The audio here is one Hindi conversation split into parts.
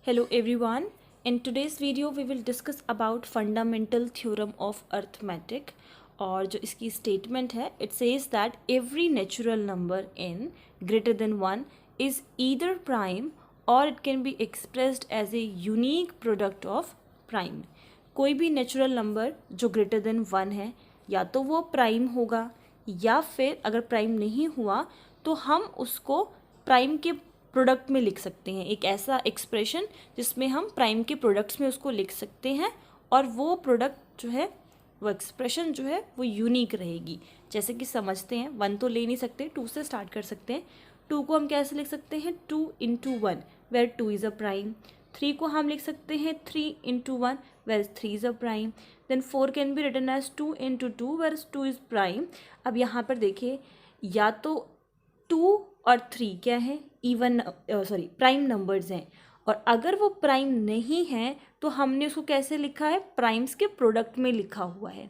Hello everyone. In today's video we will discuss about fundamental theorem of arithmetic और जो इसकी statement है it says that every natural number n greater than 1 is either prime or it can be expressed as a unique product of prime. कोई भी natural number जो greater than 1 है या तो वो prime होगा या फिर अगर prime नहीं हुआ तो हम उसको prime के प्रोडक्ट में लिख सकते हैं। एक ऐसा एक्सप्रेशन जिसमें हम प्राइम के प्रोडक्ट्स में उसको लिख सकते हैं और वो प्रोडक्ट जो है वो एक्सप्रेशन जो है वो यूनिक रहेगी। जैसे कि समझते हैं, 1 तो ले नहीं सकते, 2 से स्टार्ट कर सकते हैं। 2 को हम कैसे लिख सकते हैं? 2 into 1 where 2 is a prime. 3 को हम लिख सकते हैं 3 into 1 where 3 is a prime. Then 4 can be written as 2 into 2 where 2 is prime. अब यहाँ पर देखिए, या तो 2 और 3 क्या है? प्राइम नंबर्स हैं, और अगर वो प्राइम नहीं है तो हमने उसको कैसे लिखा है? प्राइम्स के प्रोडक्ट में लिखा हुआ है।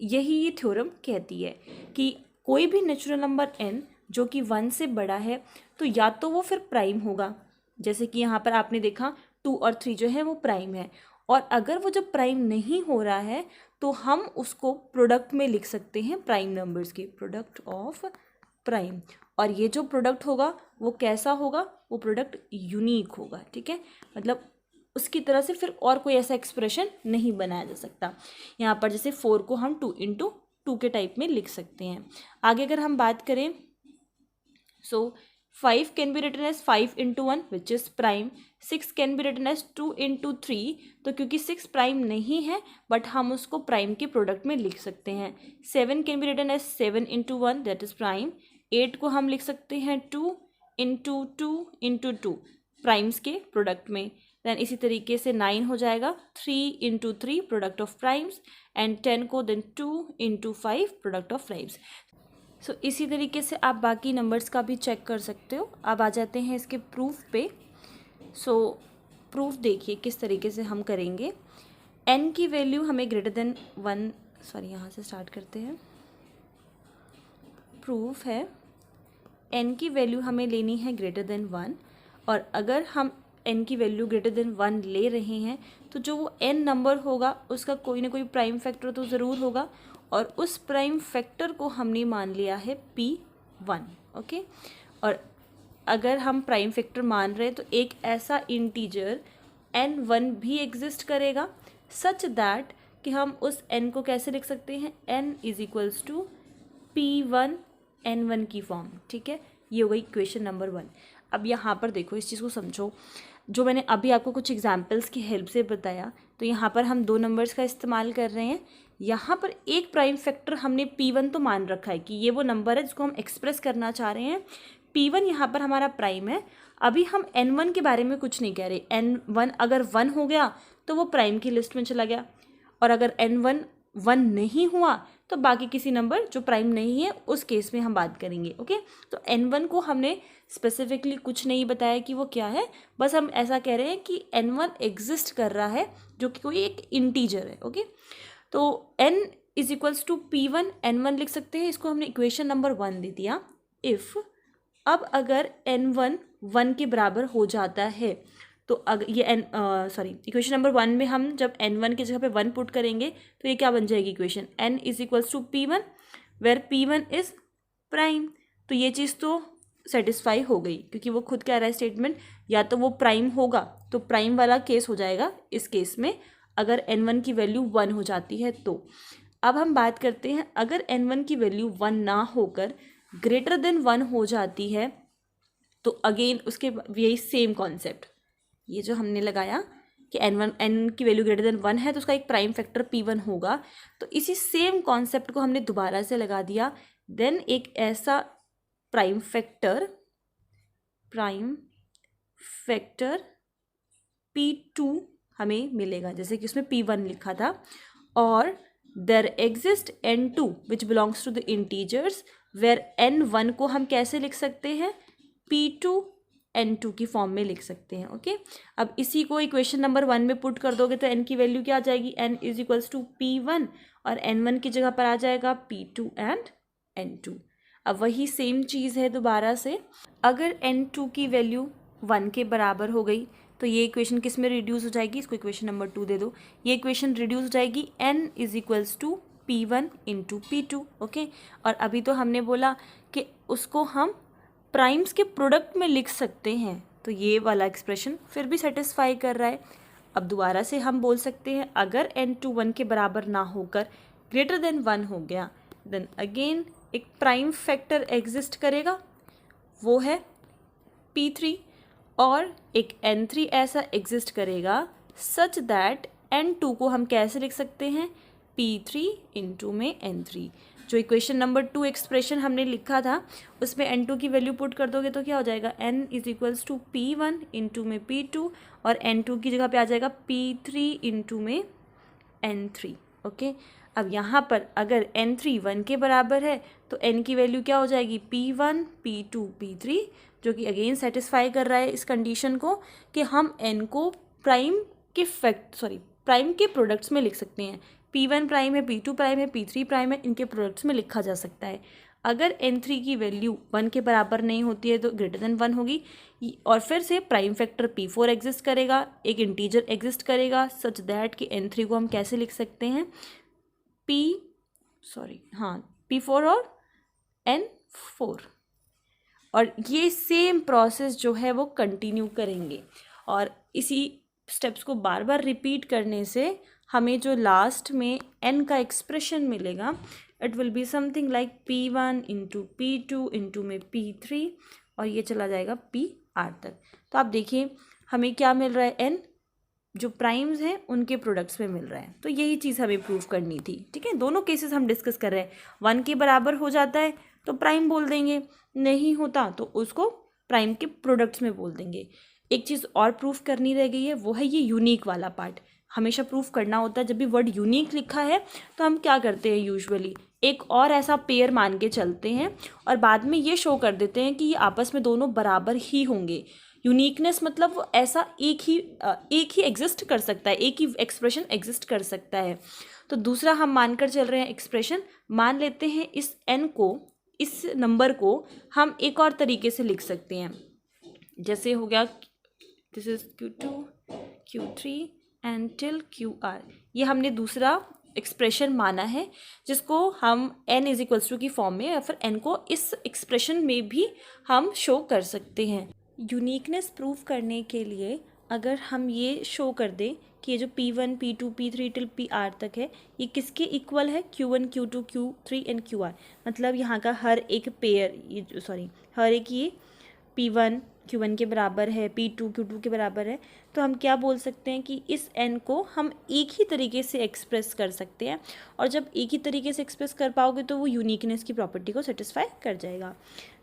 यही ये थ्योरम कहती है कि कोई भी नेचुरल नंबर n जो कि 1 से बड़ा है तो या तो वो फिर प्राइम होगा, जैसे कि यहाँ पर आपने देखा 2 और 3 जो है वो प्राइम है, और अगर वो जब प्राइम नहीं हो रहा है तो हम उसको प्रोडक्ट में लिख सकते हैं प्राइम नंबर्स के, प्रोडक्ट ऑफ प्राइम। और ये जो प्रोडक्ट होगा वो कैसा होगा? वो प्रोडक्ट यूनिक होगा। ठीक है, मतलब उसकी तरह से फिर और कोई ऐसा एक्सप्रेशन नहीं बनाया जा सकता। यहाँ पर जैसे 4 को हम 2 into 2 के टाइप में लिख सकते हैं। आगे अगर हम बात करें, so 5 can be written as 5 into 1 which is prime. 6 can be written as 2 into 3, तो क्योंकि 6 प्राइम नहीं है बट हम उसको प्राइम के प्रोडक्ट में लिख सकते हैं। 7 can be written as 7 into 1 that is prime. 8 को हम लिख सकते हैं 2 into 2 into 2 प्राइम्स के प्रोडक्ट में। देन इसी तरीके से 9 हो जाएगा 3 into 3 product of primes, and 10 को then 2 into 5 product of primes. So इसी तरीके से आप बाकी नंबर्स का भी चेक कर सकते हो। अब आ जाते हैं इसके प्रूफ पे। सो प्रूफ देखिए किस तरीके से हम करेंगे। n की वैल्यू हमें ग्रेटर देन 1, यहाँ से स्टार्ट करते हैं। प्रूफ है n की वैल्यू हमें लेनी है ग्रेटर देन 1, और अगर हम n की वैल्यू ग्रेटर देन 1 ले रहे हैं तो जो वो n नंबर होगा उसका कोई ना कोई प्राइम फैक्टर तो ज़रूर होगा, और उस प्राइम फैक्टर को हमने मान लिया है p1। ओके, और अगर हम प्राइम फैक्टर मान रहे हैं तो एक ऐसा इंटीजर n1 भी एग्जिस्ट करेगा सच दैट कि हम उस n को कैसे लिख सकते हैं? n is equals to p1 n1 की फॉर्म। ठीक है, ये हो गई इक्वेशन नंबर 1। अब यहाँ पर देखो, इस चीज़ को समझो, जो मैंने अभी आपको कुछ एग्जांपल्स की हेल्प से बताया, तो यहाँ पर हम 2 नंबर्स का इस्तेमाल कर रहे हैं। यहाँ पर एक प्राइम फैक्टर हमने p1 तो मान रखा है कि ये वो नंबर है जिसको हम एक्सप्रेस करना चाह रहे हैं। p1 यहाँ पर हमारा प्राइम है। अभी हम n1 के बारे में कुछ नहीं कह रहे। n1 अगर 1 हो गया तो वो प्राइम की लिस्ट में चला गया, और अगर n1 1 नहीं हुआ तो बाकी किसी नंबर जो प्राइम नहीं है उस केस में हम बात करेंगे। ओके, तो n1 को हमने स्पेसिफिकली कुछ नहीं बताया कि वो क्या है, बस हम ऐसा कह रहे हैं कि n1 एग्जिस्ट कर रहा है जो कि कोई एक इंटीजर है। ओके, तो n is equals to p1 n1 लिख सकते हैं। इसको हमने इक्वेशन नंबर 1 दे दिया। इफ़ अब अगर n1 1 के बराबर हो जाता है तो अगर ये इक्वेशन नंबर 1 में हम जब n1 की जगह पे 1 पुट करेंगे तो ये क्या बन जाएगी equation? n is equals to p1 where p1 is prime. तो ये चीज़ तो सेटिस्फाई हो गई, क्योंकि वो खुद कह रहा है स्टेटमेंट, या तो वो प्राइम होगा तो प्राइम वाला केस हो जाएगा इस केस में, अगर n1 की वैल्यू 1 हो जाती है तो। अब हम बात करते हैं, अगर n1 की वैल्यू 1 ना होकर ग्रेटर देन 1 हो जाती है तो अगेन उसके यही सेम कॉन्सेप्ट, ये जो हमने लगाया कि n की वैल्यू ग्रेटर देन 1 है तो उसका एक प्राइम फैक्टर p1 होगा, तो इसी सेम कॉन्सेप्ट को हमने दोबारा से लगा दिया। देन एक ऐसा प्राइम फैक्टर p2 हमें मिलेगा, जैसे कि उसमें p1 लिखा था, और there exist n2 which belongs to the integers where n1 को हम कैसे लिख सकते हैं? p2 n2 की फॉर्म में लिख सकते हैं। ओके, अब इसी को इक्वेशन नंबर 1 में पुट कर दोगे तो n की वैल्यू क्या आ जाएगी? n is equals to p1, और n1 की जगह पर आ जाएगा p2 एंड n2। अब वही सेम चीज़ है दोबारा से, अगर n2 की वैल्यू 1 के बराबर हो गई तो ये इक्वेशन किस में रिड्यूस हो जाएगी, इसको इक्वेशन नंबर 2 दे दो। ये इक्वेशन रिड्यूस हो जाएगी n is equals to P1 into P2, okay. और अभी तो हमने बोला कि उसको हम प्राइम्स के प्रोडक्ट में लिख सकते हैं, तो ये वाला एक्सप्रेशन फिर भी सेटिस्फाई कर रहा है। अब दोबारा से हम बोल सकते हैं अगर n2 1 के बराबर ना होकर ग्रेटर देन 1 हो गया, देन अगेन एक प्राइम फैक्टर एग्जिस्ट करेगा, वो है P3, और एक n3 ऐसा एग्जिस्ट करेगा सच दैट n2 को हम कैसे लिख सकते हैं, P3 इंटू में n3। जो इक्वेशन नंबर 2 एक्सप्रेशन हमने लिखा था उसमें n2 की वैल्यू पुट कर दोगे तो क्या हो जाएगा, n is equals to P1 into में P2, और n2 की जगह पे आ जाएगा P3 इंटू में n3, ओके। अब यहाँ पर अगर n3 1 के बराबर है तो n की वैल्यू क्या हो जाएगी, P1 P2 P3, जो कि अगेन सेटिस्फाई कर रहा है इस कंडीशन को कि हम n को प्राइम के प्रोडक्ट्स में लिख सकते हैं। P1 प्राइम है, P2 प्राइम है, P3 प्राइम है, इनके प्रोडक्ट्स में लिखा जा सकता है। अगर n3 की वैल्यू 1 के बराबर नहीं होती है तो ग्रेटर देन 1 होगी, और फिर से प्राइम फैक्टर P4 एग्जिस्ट करेगा, एक इंटीजर एग्जिस्ट करेगा सच दैट कि n3 को हम कैसे लिख सकते हैं, P4 और n4। और ये सेम प्रोसेस जो है वो कंटिन्यू करेंगे, और इसी स्टेप्स को बार बार रिपीट करने से हमें जो लास्ट में n का एक्सप्रेशन मिलेगा it will be something like P1 into P2 into में P3, और ये चला जाएगा PR तक। तो आप देखिए हमें क्या मिल रहा है, n जो प्राइम्स हैं उनके प्रोडक्ट्स में मिल रहा है। तो यही चीज़ हमें प्रूव करनी थी, ठीक है। दोनों केसेस हम डिस्कस कर रहे हैं, 1 के बराबर हो जाता है तो प्राइम बोल देंगे, नहीं होता तो उसको प्राइम के प्रोडक्ट्स में बोल देंगे। एक चीज़ और प्रूफ करनी रह गई है, वो है ये यूनिक वाला पार्ट। हमेशा प्रूफ करना होता है, जब भी वर्ड यूनिक लिखा है तो हम क्या करते हैं, यूजुअली एक और ऐसा पेयर मान के चलते हैं और बाद में ये शो कर देते हैं कि ये आपस में दोनों बराबर ही होंगे। यूनिकनेस मतलब वो ऐसा एक ही एग्जिस्ट कर सकता है, एक ही एक्सप्रेशन एग्जिस्ट कर सकता है। तो दूसरा हम मानकर चल रहे हैं एक्सप्रेशन, मान लेते हैं इस n को, इस नंबर को हम एक और तरीके से लिख सकते हैं, जैसे हो गया this is Q2 Q3 and till QR। ये हमने दूसरा एक्सप्रेशन माना है जिसको हम n इज इक्वल्स टू की फॉर्म में या फिर n को इस एक्सप्रेशन में भी हम शो कर सकते हैं। यूनिकनेस प्रूफ करने के लिए अगर हम ये शो कर दें कि ये जो P1 P2 P3 till PR तक है ये किसके इक्वल है, Q1 Q2 Q3 and QR, मतलब यहाँ का हर एक पेयर हर एक ये P1 Q1 के बराबर है, P2 Q2 के बराबर है, तो हम क्या बोल सकते हैं कि इस n को हम एक ही तरीके से एक्सप्रेस कर सकते हैं, और जब एक ही तरीके से एक्सप्रेस कर पाओगे तो वो यूनिकनेस की प्रॉपर्टी को सेटिस्फाई कर जाएगा।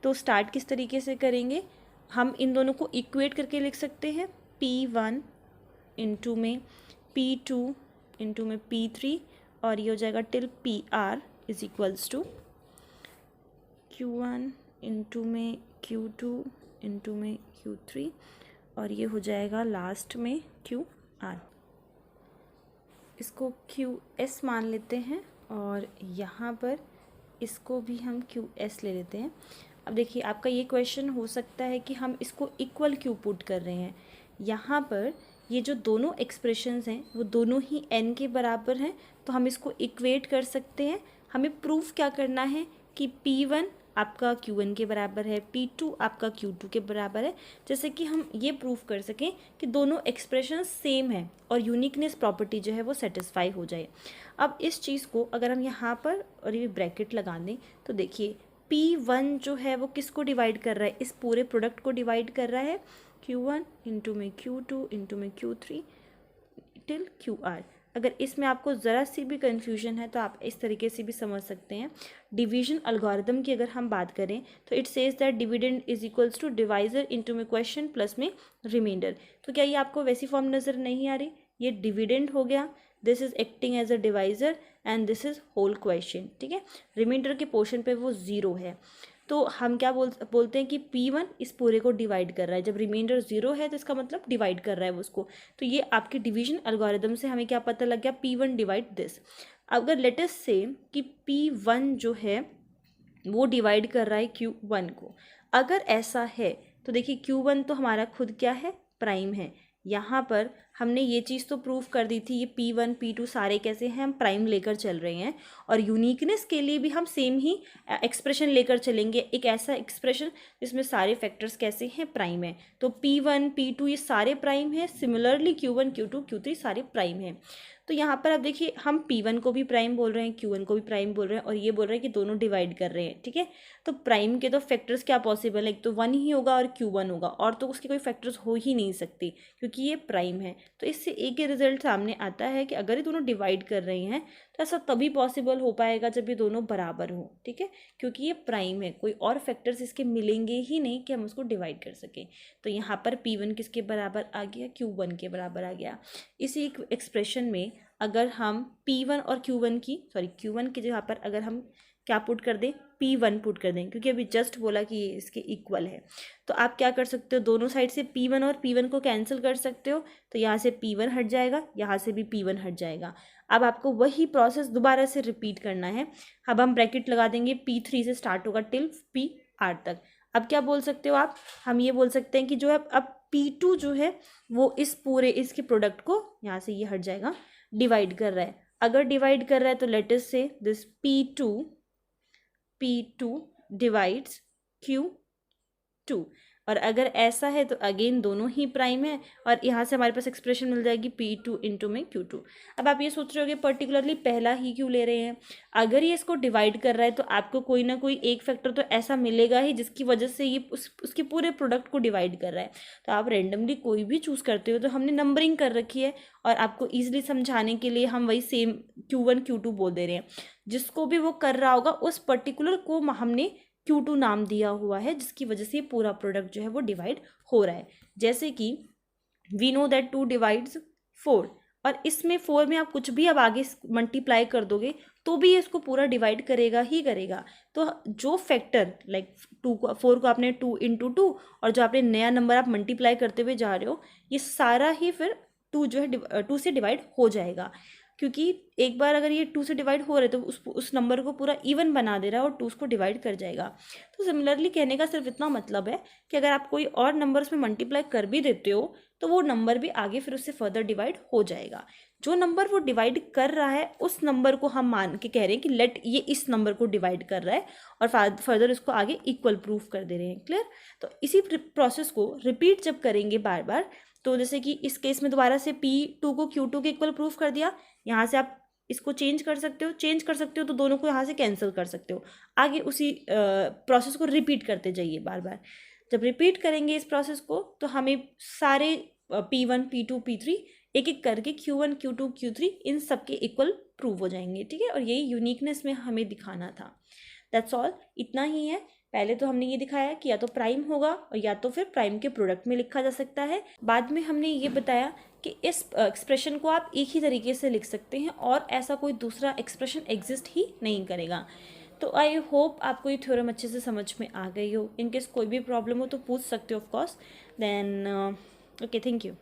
तो स्टार्ट किस तरीके से करेंगे, हम इन दोनों को इक्वेट करके लिख सकते हैं, P1 इंटू में P2 इंटू में P3, और ये हो जाएगा till PR is equals to Q1 into में Q2 इंटू में Q3, और ये हो जाएगा लास्ट में QR। इसको QS मान लेते हैं और यहाँ पर इसको भी हम QS ले लेते हैं। अब देखिए आपका ये क्वेश्चन हो सकता है कि हम इसको इक्वल क्यों पुट कर रहे हैं, यहाँ पर ये जो दोनों एक्सप्रेशंस हैं वो दोनों ही n के बराबर हैं, तो हम इसको इक्वेट कर सकते हैं। हमें प्रूफ क्या करना है कि P1 आपका Q1 के बराबर है, P2 आपका Q2 के बराबर है, जैसे कि हम ये प्रूफ कर सकें कि दोनों एक्सप्रेशन सेम है और यूनिकनेस प्रॉपर्टी जो है वो सेटिस्फाई हो जाए। अब इस चीज़ को अगर हम यहाँ पर और ये ब्रैकेट लगा दें तो देखिए P1 जो है वो किसको डिवाइड कर रहा है, इस पूरे प्रोडक्ट को डिवाइड कर रहा है, Q1 इंटू में Q2 इंटू में Q3 टिल QR। अगर इसमें आपको ज़रा सी भी कन्फ्यूजन है तो आप इस तरीके से भी समझ सकते हैं। डिवीजन अलगोरिदम की अगर हम बात करें तो it says that dividend is equals to divisor into में क्वेश्चन प्लस में रिमाइंडर। तो क्या ये आपको वैसी फॉर्म नज़र नहीं आ रही, ये डिविडेंड हो गया, this is acting as a divisor and this is whole question, ठीक है। रिमाइंडर के पोर्शन पे वो 0 है, तो हम क्या बोलते हैं कि P1 इस पूरे को डिवाइड कर रहा है। जब रिमाइंडर 0 है तो इसका मतलब डिवाइड कर रहा है उसको। तो ये आपके डिवीजन एल्गोरिदम से हमें क्या पता लग गया, P1 डिवाइड दिस। अगर लेट अस से कि P1 जो है वो डिवाइड कर रहा है Q1 को, अगर ऐसा है तो देखिए Q1 तो हमारा खुद क्या है, प्राइम है, यहाँ पर हमने ये चीज़ तो प्रूव कर दी थी, ये P1 P2 सारे कैसे हैं, हम प्राइम लेकर चल रहे हैं, और यूनिकनेस के लिए भी हम सेम ही एक्सप्रेशन लेकर चलेंगे, एक ऐसा एक्सप्रेशन जिसमें सारे फैक्टर्स कैसे हैं, प्राइम है। तो P1 P2 ये सारे प्राइम हैं, सिमिलरली Q1 Q2 Q3 सारे प्राइम हैं। तो यहाँ पर आप देखिए, हम P1 को भी प्राइम बोल रहे हैं, Q1 को भी प्राइम बोल रहे हैं, और ये बोल रहे हैं कि दोनों डिवाइड कर रहे हैं, ठीक है। तो प्राइम के तो फैक्टर्स क्या पॉसिबल है, एक तो 1 ही होगा और Q1 होगा, और तो उसके कोई फैक्टर्स हो ही नहीं सकते क्योंकि ये प्राइम है। तो इससे एक ही रिजल्ट सामने आता है कि अगर ये दोनों डिवाइड कर रहे हैं तो ऐसा तभी पॉसिबल हो पाएगा जब ये दोनों बराबर हो, ठीक है, क्योंकि ये प्राइम है, कोई और फैक्टर्स इसके मिलेंगे ही नहीं कि हम उसको डिवाइड कर सकें। तो यहाँ पर P1 किसके बराबर आ गया, Q1 के बराबर आ गया। इसी एक्सप्रेशन में अगर हम P1 और Q1 की जगह पर अगर हम क्या पुट कर दें, P1 पुट कर दें, क्योंकि अभी जस्ट बोला कि ये इसके इक्वल है। तो आप क्या कर सकते हो, दोनों साइड से P1 और P1 को कैंसिल कर सकते हो, तो यहाँ से P1 हट जाएगा, यहाँ से भी P1 हट जाएगा। अब आपको वही प्रोसेस दोबारा से रिपीट करना है। अब हम ब्रैकेट लगा देंगे, P3 से स्टार्ट होगा टिल PR तक। अब क्या बोल सकते हो आप, हम ये बोल सकते हैं कि जो है अब P2 जो है वो इस पूरे इसके प्रोडक्ट को, यहाँ से ये हट जाएगा, डिवाइड कर रहा है। अगर डिवाइड कर रहा है तो लेट अस से दिस P2 डिवाइड्स Q2, और अगर ऐसा है तो अगेन दोनों ही प्राइम है, और यहाँ से हमारे पास एक्सप्रेशन मिल जाएगी P2 इंटू में Q2। अब आप ये सोच रहे हो कि पर्टिकुलरली पहला ही क्यों ले रहे हैं, अगर ये इसको डिवाइड कर रहा है तो आपको कोई ना कोई एक फैक्टर तो ऐसा मिलेगा ही जिसकी वजह से ये उसके पूरे प्रोडक्ट को डिवाइड कर रहा है। तो आप रेंडमली कोई भी चूज़ करते हो, तो हमने नंबरिंग कर रखी है, और आपको ईजिली समझाने के लिए हम वही सेम Q1 Q2 बोल दे रहे हैं। जिसको भी वो कर रहा होगा उस पर्टिकुलर को हमने Q2 नाम दिया हुआ है, जिसकी वजह से पूरा प्रोडक्ट जो है वो डिवाइड हो रहा है। जैसे कि वी नो दैट 2 डिवाइड्स 4, और इसमें 4 में आप कुछ भी अब आगे मल्टीप्लाई कर दोगे तो भी इसको पूरा डिवाइड करेगा ही करेगा। तो जो फैक्टर लाइक 4 को आपने 2 इंटू 2, और जो आपने नया नंबर आप मल्टीप्लाई करते हुए जा रहे हो, ये सारा ही फिर 2 जो है 2 से डिवाइड हो जाएगा, क्योंकि एक बार अगर ये 2 से डिवाइड हो रहे तो उस नंबर को पूरा इवन बना दे रहा है और 2 उसको डिवाइड कर जाएगा। तो सिमिलरली कहने का सिर्फ इतना मतलब है कि अगर आप कोई और नंबर उसमें मल्टीप्लाई कर भी देते हो तो वो नंबर भी आगे फिर उससे फर्दर डिवाइड हो जाएगा। जो नंबर वो डिवाइड कर रहा है उस नंबर को हम मान के कह रहे हैं कि लेट ये इस नंबर को डिवाइड कर रहा है, और फर्दर इसको आगे इक्वल प्रूफ कर दे रहे हैं। क्लियर। तो इसी प्रोसेस को रिपीट जब करेंगे बार बार, तो जैसे कि इस केस में दोबारा से P2 को Q2 के इक्वल प्रूफ कर दिया, यहाँ से आप इसको चेंज कर सकते हो तो दोनों को यहाँ से कैंसिल कर सकते हो। आगे उसी प्रोसेस को रिपीट करते जाइए बार बार। जब रिपीट करेंगे इस प्रोसेस को तो हमें सारे P1 P2 P3 एक एक करके Q1 Q2 Q3 इन सब के इक्वल प्रूव हो जाएंगे, ठीक है। और यही यूनिकनेस में हमें दिखाना था। दैट्स ऑल, इतना ही है। पहले तो हमने ये दिखाया कि या तो प्राइम होगा और या तो फिर प्राइम के प्रोडक्ट में लिखा जा सकता है। बाद में हमने ये बताया कि इस एक्सप्रेशन को आप एक ही तरीके से लिख सकते हैं और ऐसा कोई दूसरा एक्सप्रेशन एग्जिस्ट ही नहीं करेगा। तो आई होप आपको ये थ्योरम अच्छे से समझ में आ गई हो। इनकेस कोई भी प्रॉब्लम हो तो पूछ सकते हो of course. Then okay, thank you.